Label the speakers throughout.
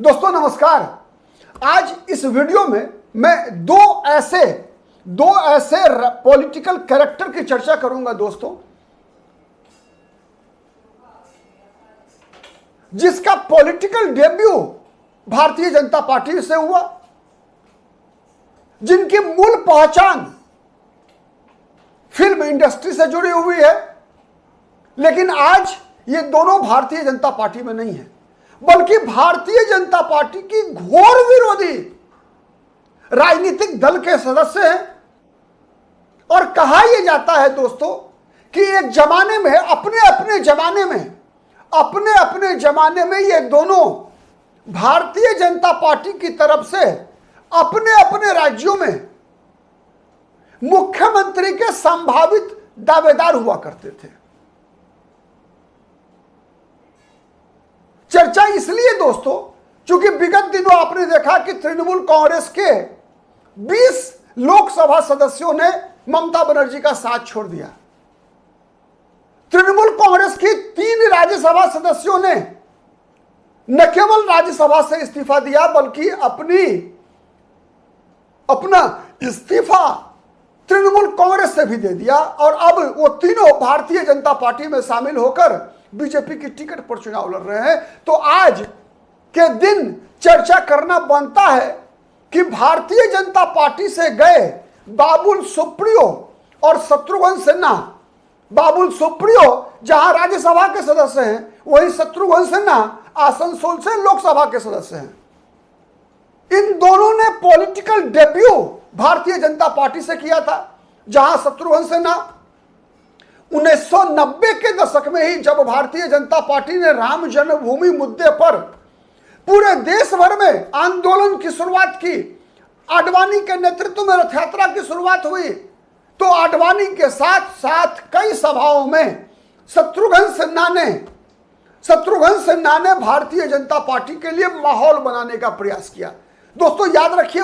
Speaker 1: दोस्तों नमस्कार। आज इस वीडियो में मैं दो ऐसे पॉलिटिकल कैरेक्टर की चर्चा करूंगा दोस्तों, जिसका political debut Bharatiya Janata party से हुआ, जिनकी मूल पहचान फिल्म इंडस्ट्री से जुड़ी हुई है, लेकिन आज ये दोनों भारतीय जनता पार्टी में नहीं है, बल्कि भारतीय जनता पार्टी की घोर विरोधी राजनीतिक दल के सदस्य हैं। और कहा यह जाता है दोस्तों कि एक जमाने में अपने अपने जमाने में ये दोनों भारतीय जनता पार्टी की तरफ से अपने अपने राज्यों में मुख्यमंत्री के संभावित दावेदार हुआ करते थे। चर्चा इसलिए दोस्तों क्योंकि विगत दिनों आपने देखा कि तृणमूल कांग्रेस के 20 लोकसभा सदस्यों ने ममता बनर्जी का साथ छोड़ दिया। तृणमूल कांग्रेस की 3 राज्यसभा सदस्यों ने न केवल राज्यसभा से इस्तीफा दिया, बल्कि अपना इस्तीफा तृणमूल कांग्रेस से भी दे दिया, और अब वो तीनों भारतीय जनता पार्टी में शामिल होकर बीजेपी की टिकट पर चुनाव लड़ रहे हैं। तो आज के दिन चर्चा करना बनता है कि भारतीय जनता पार्टी से गए बाबुल सुप्रियो और शत्रुघ्न सिन्हा, बाबुल सुप्रियो जहां राज्यसभा के सदस्य हैं, वहीं शत्रुघ्न सिन्हा आसनसोल से लोकसभा के सदस्य हैं। इन दोनों ने political debut Bharatiya Janata party से किया था, जहां शत्रुघ्न सिन्हा 1990 के दशक में ही, जब भारतीय जनता पार्टी ने राम जन्मभूमि मुद्दे पर पूरे देश भर में आंदोलन की शुरुआत की, आडवाणी के नेतृत्व में रथ यात्रा की शुरुआत हुई, तो आडवाणी के साथ साथ कई सभाओं में शत्रुघ्न सिन्हा ने भारतीय जनता पार्टी के लिए माहौल बनाने का प्रयास किया। दोस्तों याद रखिए,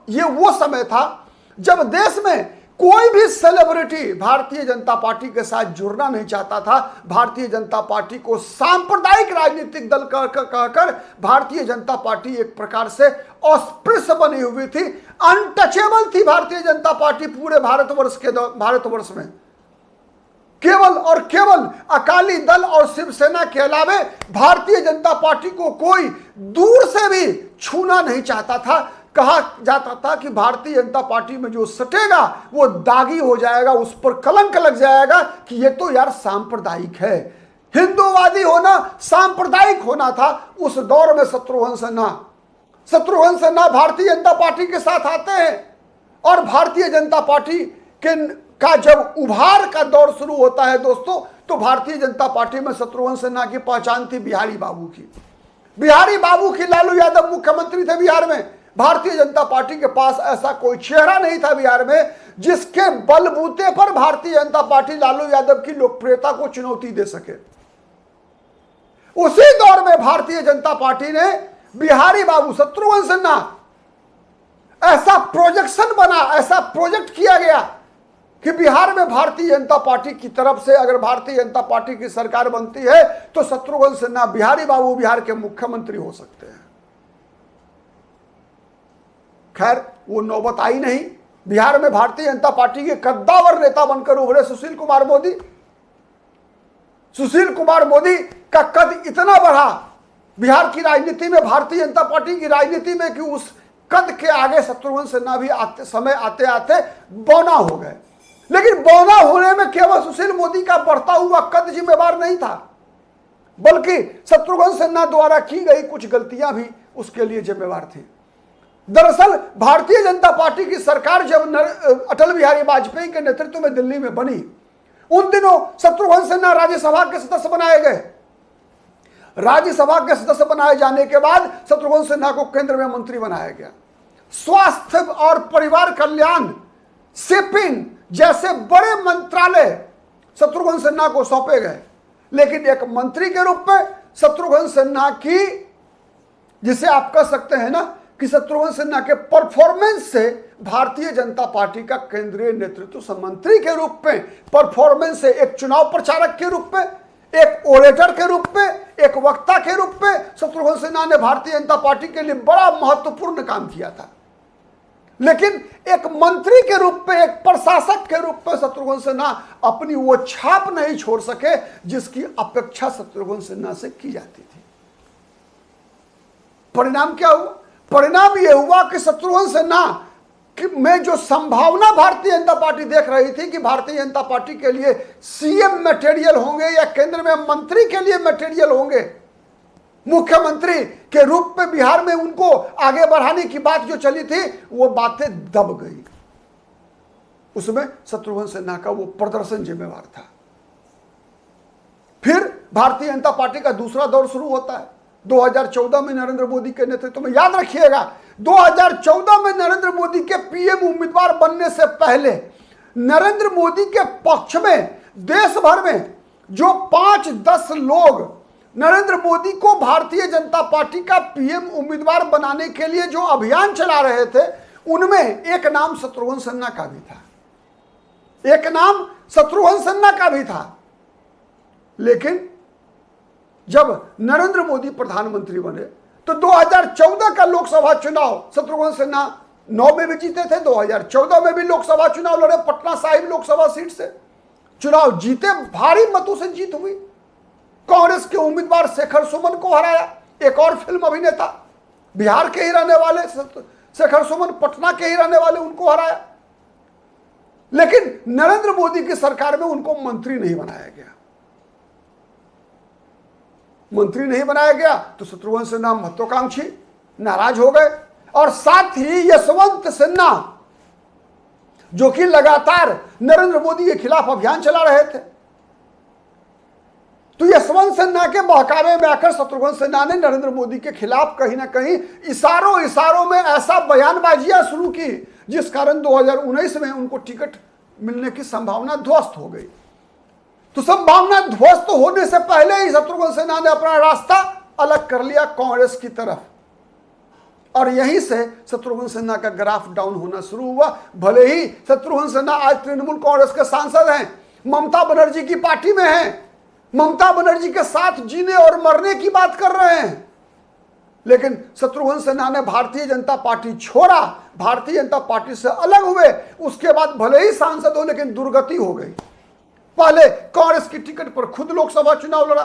Speaker 1: ये वो समय था जब देश में कोई भी सेलिब्रिटी भारतीय जनता पार्टी के साथ जुड़ना नहीं चाहता था। भारतीय जनता पार्टी को सांप्रदायिक राजनीतिक दल कहकर भारतीय जनता पार्टी एक प्रकार से अस्पृश्य बनी हुई थी, अनटचेबल थी भारतीय जनता पार्टी पूरे भारतवर्ष में। केवल अकाली दल और शिवसेना के अलावे भारतीय जनता पार्टी को कोई दूर से भी छूना नहीं चाहता था। कहा जाता था कि भारतीय जनता पार्टी में जो सटेगा वो दागी हो जाएगा, उस पर कलंक लग जाएगा कि ये तो यार सांप्रदायिक है। हिंदूवादी होना सांप्रदायिक होना था उस दौर में। शत्रुघ्न सिन्हा भारतीय जनता पार्टी के साथ आते हैं, और भारतीय जनता पार्टी का जब उभार का दौर शुरू होता है दोस्तों, तो भारतीय जनता पार्टी में शत्रुघ्न सिन्हा की पहचान थी बिहारी बाबू की। लालू यादव मुख्यमंत्री थे बिहार में। भारतीय जनता पार्टी के पास ऐसा कोई चेहरा नहीं था बिहार में जिसके बलबूते पर भारतीय जनता पार्टी लालू यादव की लोकप्रियता को चुनौती दे सके। उसी दौर में भारतीय जनता पार्टी ने बिहारी बाबू शत्रुघ्न सिन्हा, ऐसा प्रोजेक्ट किया गया कि बिहार में भारतीय जनता पार्टी की तरफ से अगर भारतीय जनता पार्टी की सरकार बनती है तो शत्रुघ्न सिन्हा, बिहारी बाबू बिहार के मुख्यमंत्री हो सकते हैं। खैर वो नौबत आई नहीं। बिहार में भारतीय जनता पार्टी के कद्दावर नेता बनकर उभरे सुशील कुमार मोदी का कद इतना बढ़ा बिहार की राजनीति में, भारतीय जनता पार्टी की राजनीति में, कि उस कद के आगे शत्रुघ्न सिन्हा भी आते आते बौना हो गए। लेकिन बौना होने में केवल सुशील मोदी का बढ़ता हुआ कद जिम्मेवार नहीं था, बल्कि शत्रुघ्न सिन्हा द्वारा की गई कुछ गलतियां भी उसके लिए जिम्मेवार थी। दरअसल भारतीय जनता पार्टी की सरकार जब अटल बिहारी वाजपेयी के नेतृत्व में दिल्ली में बनी, उन दिनों शत्रुघ्न सिन्हा राज्यसभा के सदस्य बनाए गए। राज्यसभा के सदस्य बनाए जाने के बाद शत्रुघ्न सिन्हा को केंद्र में मंत्री बनाया गया। स्वास्थ्य और परिवार कल्याण, शिपिंग जैसे बड़े मंत्रालय शत्रुघ्न सिन्हा को सौंपे गए। लेकिन एक मंत्री के रूप में शत्रुघ्न सिन्हा की, जिसे आप कह सकते हैं ना कि शत्रुघ्न सिन्हा के परफॉर्मेंस से भारतीय जनता पार्टी का केंद्रीय नेतृत्व मंत्री के रूप में, परफॉर्मेंस से, एक चुनाव प्रचारक के रूप में, एक ओरेटर के रूप में, एक वक्ता के रूप में शत्रुघ्न सिन्हा ने भारतीय जनता पार्टी के लिए बड़ा महत्वपूर्ण काम किया था। लेकिन एक मंत्री के रूप में, एक प्रशासक के रूप में शत्रुघ्न सिन्हा अपनी वो छाप नहीं छोड़ सके जिसकी अपेक्षा शत्रुघ्न सिन्हा से की जाती थी। परिणाम क्या हुआ? परिणाम यह हुआ कि शत्रुघ्न सिन्हा में जो संभावना भारतीय जनता पार्टी देख रही थी कि भारतीय जनता पार्टी के लिए सीएम मटेरियल होंगे या केंद्र में मंत्री के लिए मटेरियल होंगे, मुख्यमंत्री के रूप में बिहार में उनको आगे बढ़ाने की बात जो चली थी, वो बातें दब गई। उसमें शत्रुघ्न सिन्हा का वो प्रदर्शन जिम्मेवार था। फिर भारतीय जनता पार्टी का दूसरा दौर शुरू होता है 2014 में नरेंद्र मोदी के नेतृत्व में। याद रखिएगा, 2014 में नरेंद्र मोदी के पीएम उम्मीदवार बनने से पहले नरेंद्र मोदी के पक्ष में देश भर में जो 5-10 लोग नरेंद्र मोदी को भारतीय जनता पार्टी का पीएम उम्मीदवार बनाने के लिए जो अभियान चला रहे थे, उनमें एक नाम शत्रुघ्न सिन्हा का भी था, एक नाम शत्रुघ्न सिन्हा का भी था। लेकिन जब नरेंद्र मोदी प्रधानमंत्री बने तो 2014 का लोकसभा चुनाव शत्रुघ्न सिन्हा 9 में भी जीते थे, 2014 में भी लोकसभा चुनाव लड़े, पटना साहिब लोकसभा सीट से चुनाव जीते, भारी मतों से जीत हुई। कांग्रेस के उम्मीदवार शेखर सुमन को हराया, एक और फिल्म अभिनेता, बिहार के ही रहने वाले शेखर सुमन, पटना के ही रहने वाले, उनको हराया। लेकिन नरेंद्र मोदी की सरकार में उनको मंत्री नहीं बनाया गया। मंत्री नहीं बनाया गया तो शत्रुघ्न सिन्हा महत्वाकांक्षी नाराज हो गए, और साथ ही यशवंत सिन्हा जो कि लगातार नरेंद्र मोदी के खिलाफ अभियान चला रहे थे, तो यशवंत सिन्हा के बहकावे में आकर शत्रुघ्न सिन्हा ने नरेंद्र मोदी के खिलाफ कहीं ना कहीं इशारों में ऐसा बयानबाजियां शुरू की जिस कारण 2019 में उनको टिकट मिलने की संभावना ध्वस्त हो गई। तो संभावना ध्वस्त होने से पहले ही शत्रुघ्न सिन्हा ने अपना रास्ता अलग कर लिया कांग्रेस की तरफ, और यहीं से शत्रुघ्न सिन्हा का ग्राफ डाउन होना शुरू हुआ। भले ही शत्रुघ्न सिन्हा आज तृणमूल कांग्रेस के सांसद हैं, ममता बनर्जी की पार्टी में हैं, ममता बनर्जी के साथ जीने और मरने की बात कर रहे हैं, लेकिन शत्रुघ्न सिन्हा ने भारतीय जनता पार्टी छोड़ा, भारतीय जनता पार्टी से अलग हुए। उसके बाद भले ही सांसद हो लेकिन दुर्गति हो गई। पहले कांग्रेस की टिकट पर खुद लोकसभा चुनाव लड़ा,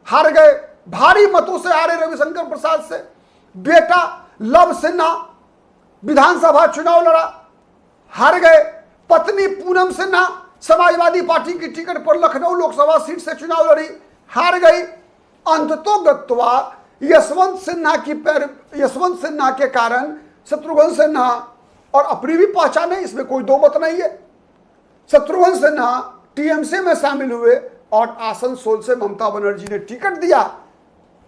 Speaker 1: हार गए, भारी मतों से हारे रविशंकर प्रसाद से। बेटा लव सिन्हा विधानसभा चुनाव लड़ा, हार गए। पत्नी पूनम सिन्हा समाजवादी पार्टी की टिकट पर लखनऊ लोकसभा सीट से चुनाव लड़ी, हार गई। अंततोगत्वा यशवंत सिन्हा के कारण शत्रुघ्न सिन्हा, और अपनी भी पहचान है, इसमें कोई दो मत नहीं है, शत्रुघ्न सिन्हा टीएमसी में शामिल हुए और आसनसोल से ममता बनर्जी ने टिकट दिया।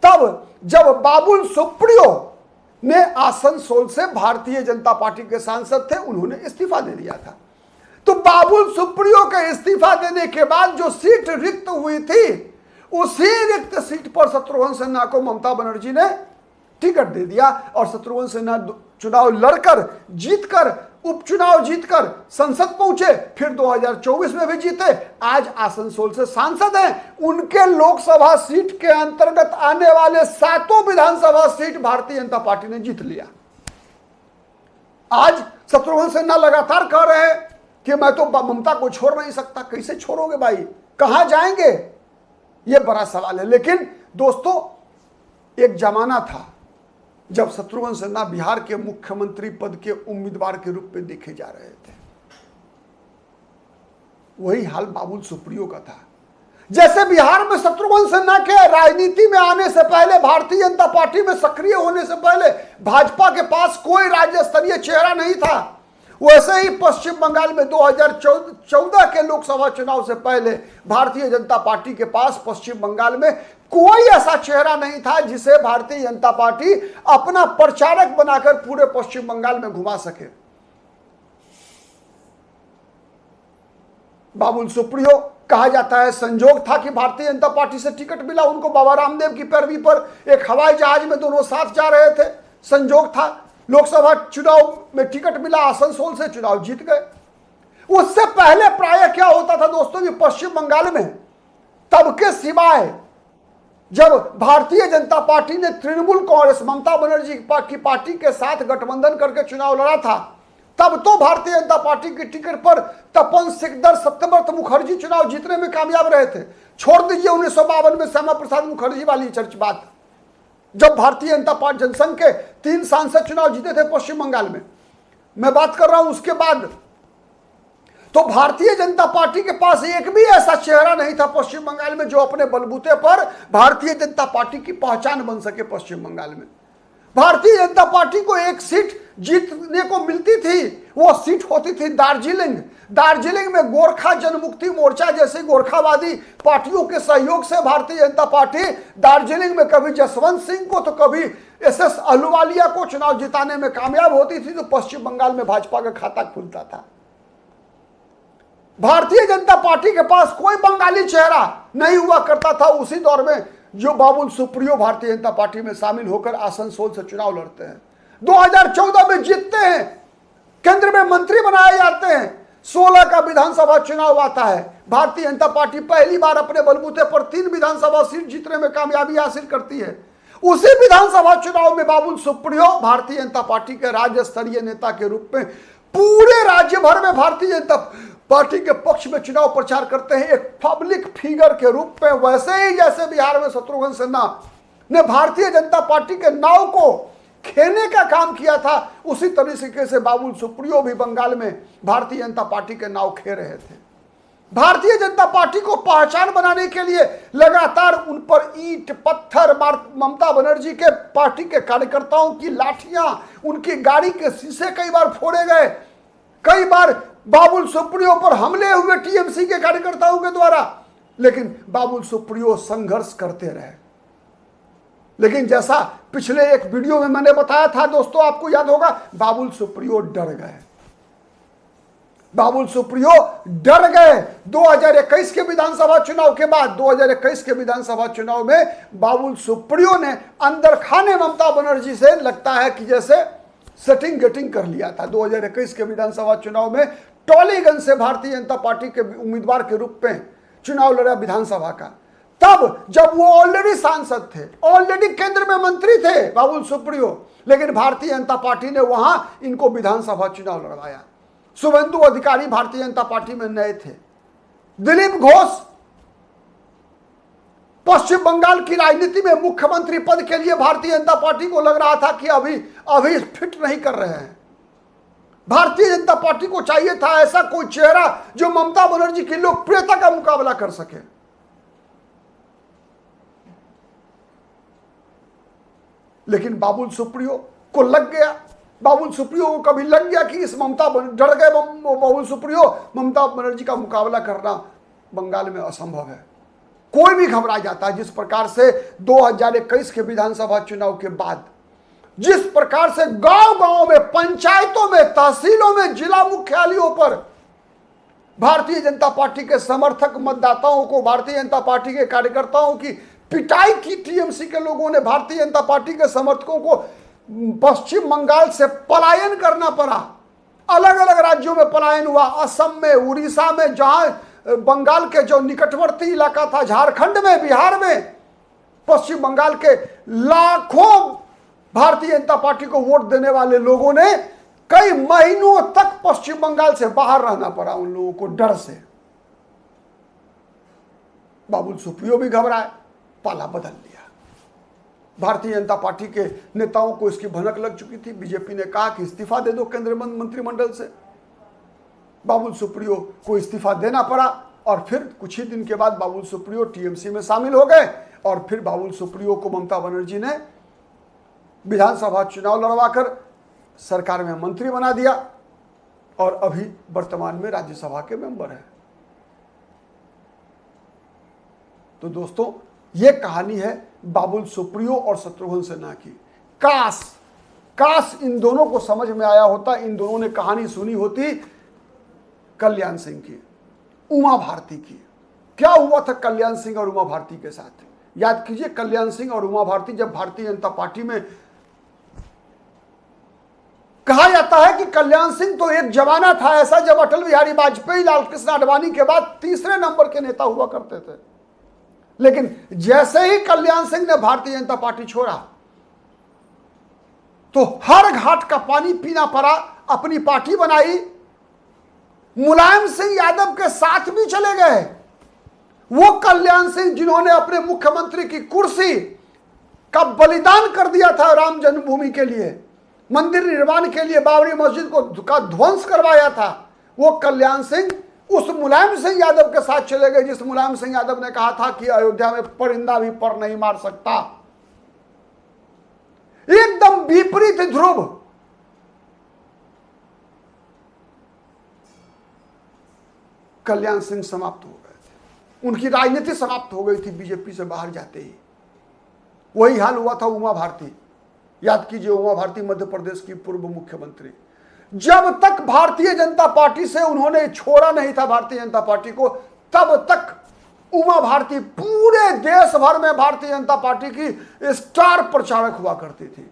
Speaker 1: तब जब बाबुल सुप्रियो ने आसनसोल से भारतीय जनता पार्टी के सांसद थे, उन्होंने इस्तीफा दे दिया था। तो बाबुल सुप्रियो के इस्तीफा देने के बाद जो सीट रिक्त हुई थी, उसी रिक्त सीट पर शत्रुघ्न सिन्हा को ममता बनर्जी ने टिकट दे दिया, और शत्रुघ्न सिन्हा चुनाव लड़कर जीतकर, उपचुनाव जीतकर संसद पहुंचे, फिर 2024 में भी जीते, आज आसनसोल से सांसद हैं। उनके लोकसभा सीट के अंतर्गत आने वाले 7 विधानसभा सीट भारतीय जनता पार्टी ने जीत लिया। आज शत्रुघ्न सिन्हा लगातार कह रहे हैं कि मैं तो ममता को छोड़ नहीं सकता। कैसे छोड़ोगे भाई, कहां जाएंगे, यह बड़ा सवाल है। लेकिन दोस्तों, एक जमाना था जब शत्रुघ्न सिन्हा बिहार के मुख्यमंत्री पद के उम्मीदवार के रूप में देखे जा रहे थे। वही हाल बाबुल सुप्रियो का था। जैसे बिहार में शत्रुघ्न सिन्हा के राजनीति में आने से पहले, भारतीय जनता पार्टी में सक्रिय होने से पहले भाजपा के पास कोई राज्य स्तरीय चेहरा नहीं था, वैसे ही पश्चिम बंगाल में 2014 के लोकसभा चुनाव से पहले भारतीय जनता पार्टी के पास पश्चिम बंगाल में कोई ऐसा चेहरा नहीं था जिसे भारतीय जनता पार्टी अपना प्रचारक बनाकर पूरे पश्चिम बंगाल में घुमा सके। बाबुल सुप्रियो कहा जाता है संजोग था कि भारतीय जनता पार्टी से टिकट मिला उनको, बाबा रामदेव की पैरवी पर एक हवाई जहाज में दोनों साथ जा रहे थे, संजोग था। लोकसभा चुनाव में टिकट मिला, आसनसोल से चुनाव जीत गए। उससे पहले प्रायः क्या होता था दोस्तों कि पश्चिम बंगाल में तब के सिवाय जब भारतीय जनता पार्टी ने तृणमूल कांग्रेस ममता बनर्जी की पार्टी के साथ गठबंधन करके चुनाव लड़ा था, तब तो भारतीय जनता पार्टी की टिकट पर तपन सिकंदर, सत्यव्रत मुखर्जी चुनाव जीतने में कामयाब रहे थे। छोड़ दीजिए 1952 में श्यामा प्रसाद मुखर्जी वाली चर्च बात, जब भारतीय जनता पार्टी जनसंघ के 3 सांसद चुनाव जीते थे पश्चिम बंगाल में, मैं बात कर रहा हूं उसके बाद। तो भारतीय जनता पार्टी के पास एक भी ऐसा चेहरा नहीं था पश्चिम बंगाल में जो अपने बलबूते पर भारतीय जनता पार्टी की पहचान बन सके। पश्चिम बंगाल में भारतीय जनता पार्टी को एक सीट जीतने को मिलती थी, वो सीट होती थी दार्जिलिंग। दार्जिलिंग में गोरखा जनमुक्ति मोर्चा जैसी गोरखावादी पार्टियों के सहयोग से भारतीय जनता पार्टी दार्जिलिंग में कभी जसवंत सिंह को तो कभी एसएस अहलुवालिया को चुनाव जिताने में कामयाब होती थी, तो पश्चिम बंगाल में भाजपा का खाता खुलता था। भारतीय जनता पार्टी के पास कोई बंगाली चेहरा नहीं हुआ करता था उसी दौर में जो बाबुल सुप्रियो भारतीय जनता पार्टी में शामिल होकर आसनसोल से चुनाव लड़ते हैं, 2014 में जीतते हैं, केंद्र में मंत्री बनाए जाते हैं, 16 का विधानसभा चुनाव आता है, भारतीय जनता पार्टी पहली बार अपने बलबूते पर 3 विधानसभा सीट जीतने में कामयाबी हासिल करती है। उसी विधानसभा चुनाव में बाबुल सुप्रियो भारतीय जनता पार्टी के राज्य स्तरीय नेता के रूप में पूरे राज्य भर में भारतीय जनता पार्टी के पक्ष में चुनाव प्रचार करते हैं, एक पब्लिक फिगर के रूप में। वैसे ही जैसे बिहार में शत्रुघ्न सिन्हा ने भारतीय जनता पार्टी के नाव को खेने का काम किया था, उसी तरीके से बाबुल सुप्रियो भी बंगाल में भारतीय जनता पार्टी के नाव खे रहे थे। भारतीय जनता पार्टी को पहचान बनाने के लिए लगातार उन पर ईंट पत्थर ममता बनर्जी के पार्टी के कार्यकर्ताओं की लाठियां, उनकी गाड़ी के शीशे कई बार फोड़े गए, कई बार बाबुल सुप्रियो पर हमले हुए टीएमसी के कार्यकर्ताओं के द्वारा, लेकिन बाबुल सुप्रियो संघर्ष करते रहे। लेकिन जैसा पिछले एक वीडियो में मैंने बताया था दोस्तों, आपको याद होगा, बाबुल सुप्रियो डर गए। बाबुल सुप्रियो डर गए 2021 के विधानसभा चुनाव के बाद। 2021 के विधानसभा चुनाव में बाबुल सुप्रियो ने अंदर खाने ममता बनर्जी से लगता है कि जैसे सेटिंग गेटिंग कर लिया था। 2021 के विधानसभा चुनाव में टॉलीगंज से भारतीय जनता पार्टी के उम्मीदवार के रूप में चुनाव लड़ा विधानसभा का, तब जब वो ऑलरेडी सांसद थे, ऑलरेडी केंद्र में मंत्री थे बाबुल सुप्रियो, लेकिन भारतीय जनता पार्टी ने वहां इनको विधानसभा चुनाव लड़वाया। शुभेंदु अधिकारी भारतीय जनता पार्टी में नए थे, दिलीप घोष पश्चिम बंगाल की राजनीति में मुख्यमंत्री पद के लिए भारतीय जनता पार्टी को लग रहा था कि अभी फिट नहीं कर रहे हैं। भारतीय जनता पार्टी को चाहिए था ऐसा कोई चेहरा जो ममता बनर्जी की लोकप्रियता का मुकाबला कर सके। लेकिन बाबुल सुप्रियो को लग गया, बाबुल सुप्रियो को कभी लग गया कि इस डर गए बाबुल सुप्रियो, ममता बनर्जी का मुकाबला करना बंगाल में असंभव है। कोई भी घबरा जाता है। जिस प्रकार से 2021 के विधानसभा चुनाव के बाद जिस प्रकार से गांव-गांव में, पंचायतों में, तहसीलों में, जिला मुख्यालयों पर भारतीय जनता पार्टी के समर्थक मतदाताओं को, भारतीय जनता पार्टी के कार्यकर्ताओं की पिटाई की टीएमसी के लोगों ने, भारतीय जनता पार्टी के समर्थकों को पश्चिम बंगाल से पलायन करना पड़ा, अलग अलग राज्यों में पलायन हुआ, असम में, उड़ीसा में, जहां बंगाल के जो निकटवर्ती इलाका था, झारखंड में, बिहार में, पश्चिम बंगाल के लाखों भारतीय जनता पार्टी को वोट देने वाले लोगों ने कई महीनों तक पश्चिम बंगाल से बाहर रहना पड़ा उन लोगों को डर से। बाबुल सुप्रियो भी घबराए, पाला बदल लिया। भारतीय जनता पार्टी के नेताओं को इसकी भनक लग चुकी थी। बीजेपी ने कहा कि इस्तीफा दे दो केंद्रीय मंत्रिमंडल से। बाबुल सुप्रियो को इस्तीफा देना पड़ा और फिर कुछ ही दिन के बाद बाबुल सुप्रियो टीएमसी में शामिल हो गए और फिर बाबुल सुप्रियो को ममता बनर्जी ने विधानसभा चुनाव लड़वाकर सरकार में मंत्री बना दिया और अभी वर्तमान में राज्यसभा के मेंबर है। तो दोस्तों, यह कहानी है बाबुल सुप्रियो और शत्रुघ्न सिन्हा की। काश इन दोनों को समझ में आया होता, इन दोनों ने कहानी सुनी होती कल्याण सिंह की, उमा भारती की। क्या हुआ था कल्याण सिंह और उमा भारती के साथ? याद कीजिए, कल्याण सिंह और उमा भारती जब भारतीय जनता पार्टी में, कहा जाता है कि कल्याण सिंह तो एक जमाना था ऐसा जब अटल बिहारी वाजपेयी, लाल कृष्ण आडवाणी के बाद तीसरे नंबर के नेता हुआ करते थे। लेकिन जैसे ही कल्याण सिंह ने भारतीय जनता पार्टी छोड़ा तो हर घाट का पानी पीना पड़ा, अपनी पार्टी बनाई, मुलायम सिंह यादव के साथ भी चले गए। वो कल्याण सिंह जिन्होंने अपने मुख्यमंत्री की कुर्सी का बलिदान कर दिया था राम जन्मभूमि के लिए, मंदिर निर्माण के लिए, बाबरी मस्जिद का ध्वंस करवाया था, वो कल्याण सिंह उस मुलायम सिंह यादव के साथ चले गए जिस मुलायम सिंह यादव ने कहा था कि अयोध्या में परिंदा भी पर नहीं मार सकता। एकदम विपरीत ध्रुव। कल्याण सिंह समाप्त हो गए थे, उनकी राजनीति समाप्त हो गई थी बीजेपी से बाहर जाते ही। वही हाल हुआ था उमा भारती। याद कीजिए, उमा भारती मध्य प्रदेश की पूर्व मुख्यमंत्री। जब तक भारतीय जनता पार्टी से उन्होंने छोड़ा नहीं था भारतीय जनता पार्टी को, तब तक उमा भारती पूरे देश भर में भारतीय जनता पार्टी की स्टार प्रचारक हुआ करती थी।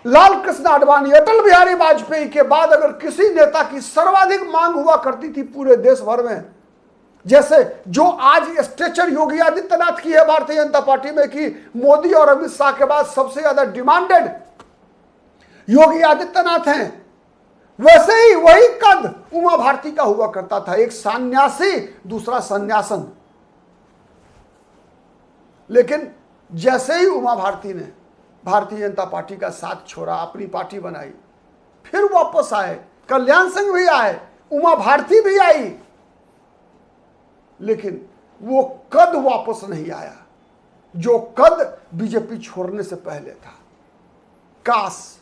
Speaker 1: लाल कृष्ण आडवाणी, अटल बिहारी वाजपेयी के बाद अगर किसी नेता की सर्वाधिक मांग हुआ करती थी पूरे देश भर में, जैसे जो आज स्ट्रेचर योगी आदित्यनाथ की है भारतीय जनता पार्टी में कि मोदी और अमित शाह के बाद सबसे ज्यादा डिमांडेड योगी आदित्यनाथ हैं, वैसे ही वही कद उमा भारती का हुआ करता था। एक सन्यासी, दूसरा सन्यासन। लेकिन जैसे ही उमा भारती ने भारतीय जनता पार्टी का साथ छोड़ा, अपनी पार्टी बनाई, फिर वापस आए, कल्याण सिंह भी आए, उमा भारती भी आई, लेकिन वो कद वापस नहीं आया जो कद बीजेपी छोड़ने से पहले था। काश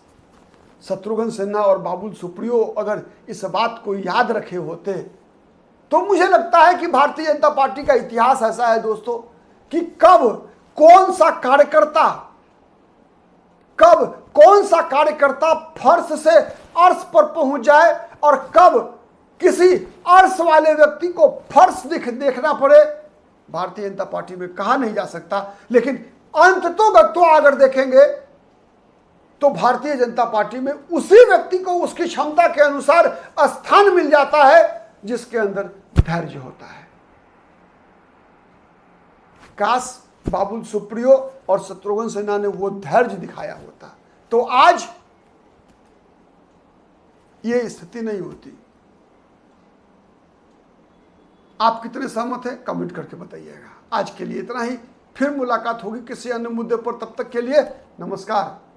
Speaker 1: शत्रुघ्न सिन्हा और बाबुल सुप्रियो अगर इस बात को याद रखे होते तो मुझे लगता है कि भारतीय जनता पार्टी का इतिहास ऐसा है दोस्तों कि कब कौन सा कार्यकर्ता फर्श से अर्श पर पहुंच जाए और कब किसी अर्श वाले व्यक्ति को फर्श देखना पड़े, भारतीय जनता पार्टी में कहा नहीं जा सकता। लेकिन अंततोगत्वा अगर देखेंगे तो भारतीय जनता पार्टी में उसी व्यक्ति को उसकी क्षमता के अनुसार स्थान मिल जाता है जिसके अंदर धैर्य होता है। काश बाबुल सुप्रियो और शत्रुघ्न सिन्हा ने वो धैर्य दिखाया होता तो आज ये स्थिति नहीं होती। आप कितने सहमत हैं कमेंट करके बताइएगा। आज के लिए इतना ही, फिर मुलाकात होगी किसी अन्य मुद्दे पर। तब तक के लिए नमस्कार।